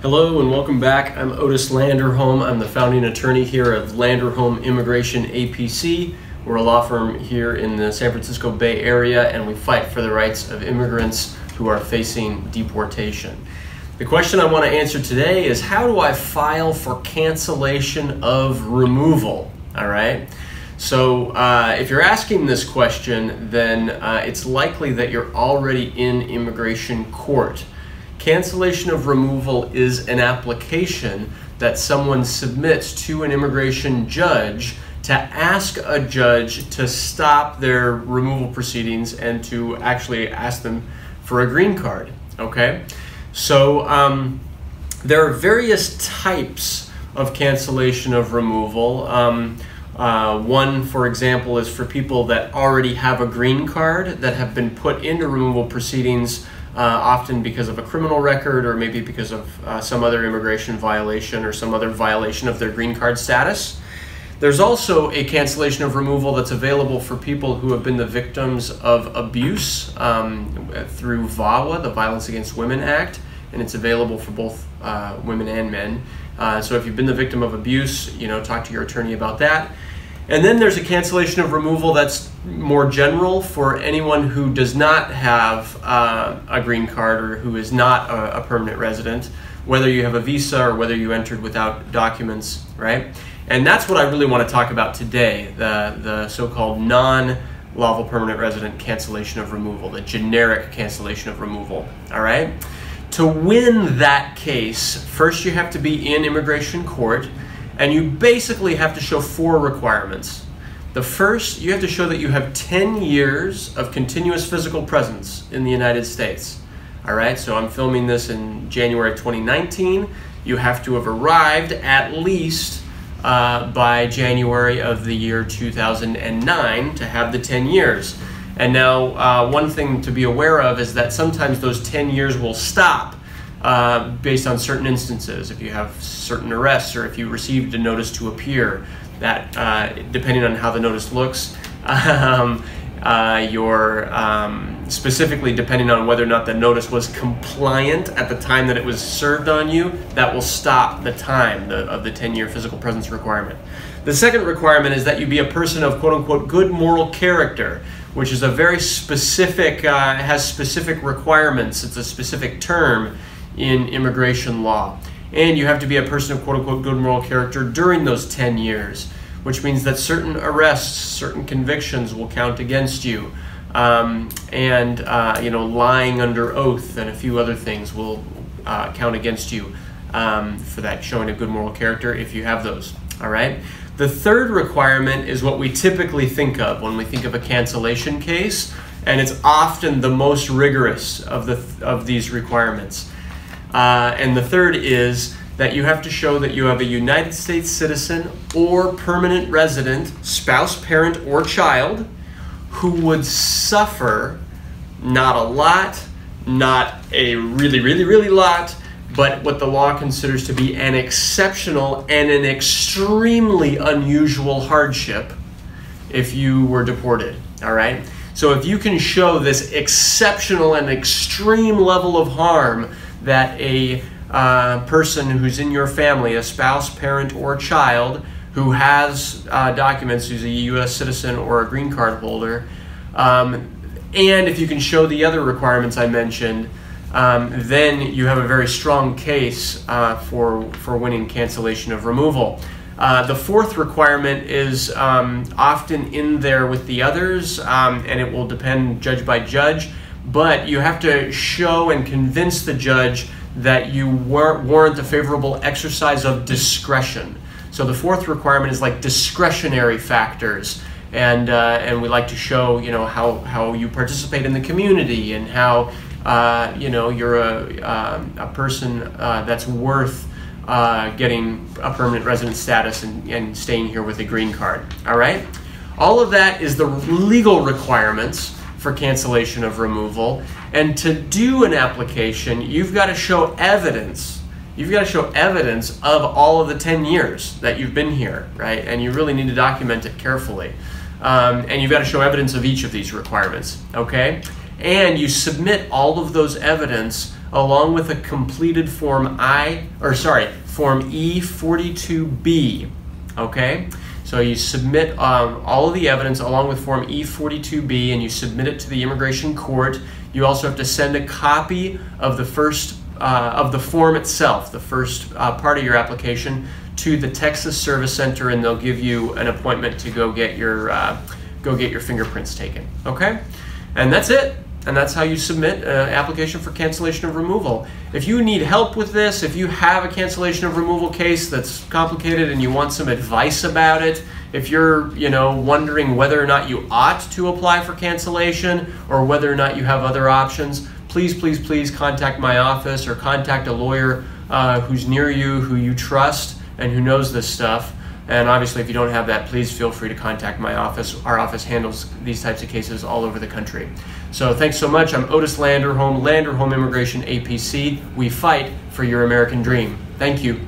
Hello and welcome back. I'm Otis Landerholm. I'm the founding attorney here of Landerholm Immigration A.P.C. We're a law firm here in the San Francisco Bay Area, and we fight for the rights of immigrants who are facing deportation. The question I want to answer today is, how do I file for cancellation of removal? All right. So if you're asking this question, then it's likely that you're already in immigration court. Cancellation of removal is an application that someone submits to an immigration judge to ask a judge to stop their removal proceedings and to actually ask them for a green card. Okay? So there are various types of cancellation of removal. One, for example, is for people that already have a green card that have been put into removal proceedings often because of a criminal record or maybe because of some other immigration violation or some other violation of their green card status. There's also a cancellation of removal that's available for people who have been the victims of abuse through VAWA, the Violence Against Women Act, and it's available for both women and men. So if you've been the victim of abuse, talk to your attorney about that. And then there's a cancellation of removal that's more general for anyone who does not have a green card or who is not a permanent resident, whether you have a visa or whether you entered without documents, right? And that's what I really want to talk about today, the so-called non-lawful permanent resident cancellation of removal, the generic cancellation of removal, all right? To win that case, first you have to be in immigration court, and you basically have to show 4 requirements. The first, you have to show that you have 10 years of continuous physical presence in the United States. All right, so I'm filming this in January 2019. You have to have arrived at least by January of the year 2009 to have the 10 years. And now one thing to be aware of is that sometimes those 10 years will stop based on certain instances. If you have certain arrests or if you received a notice to appear, that depending on how the notice looks, specifically depending on whether or not the notice was compliant at the time that it was served on you, that will stop the time of the 10-year physical presence requirement. The second requirement is that you be a person of quote-unquote good moral character, which is a very specific, has specific requirements. It's a specific term in immigration law. And you have to be a person of quote-unquote good moral character during those 10 years, which means that certain arrests, certain convictions will count against you. Lying under oath and a few other things will count against you for that showing of good moral character if you have those, all right? The third requirement is what we typically think of when we think of a cancellation case, and it's often the most rigorous of these requirements. And the third is that you have to show that you have a United States citizen or permanent resident, spouse, parent, or child, who would suffer not a lot, not a really lot, but what the law considers to be an exceptional and an extremely unusual hardship if you were deported, all right? So if you can show this exceptional and extreme level of harm that a person who's in your family, a spouse, parent, or child, who has documents, who's a U.S. citizen or a green card holder, and if you can show the other requirements I mentioned, then you have a very strong case for winning cancellation of removal. The fourth requirement is often in there with the others, and it will depend judge by judge, but you have to show and convince the judge that you warrant a favorable exercise of discretion. So the fourth requirement is like discretionary factors, and we like to show how you participate in the community and how you're a person that's worth getting a permanent resident status and staying here with a green card. All right? All of that is the legal requirements for cancellation of removal. And to do an application, you've got to show evidence. You've got to show evidence of all of the 10 years that you've been here, right? And you really need to document it carefully. And you've got to show evidence of each of these requirements, okay? and you submit all of those evidence along with a completed Form E42B, okay? So you submit all of the evidence along with Form E42B, and you submit it to the immigration court. You also have to send a copy of the form itself, the first part of your application, to the Texas Service Center, and they'll give you an appointment to go get your fingerprints taken. Okay, and that's it. And that's how you submit an application for cancellation of removal. If you need help with this, if you have a cancellation of removal case that's complicated and you want some advice about it, if you're wondering whether or not you ought to apply for cancellation or whether or not you have other options, please contact my office or contact a lawyer who's near you, who you trust and who knows this stuff. And obviously, if you don't have that, please feel free to contact my office. Our office handles these types of cases all over the country. So thanks so much. I'm Otis Landerholm, Landerholm Immigration, A.P.C. We fight for your American dream. Thank you.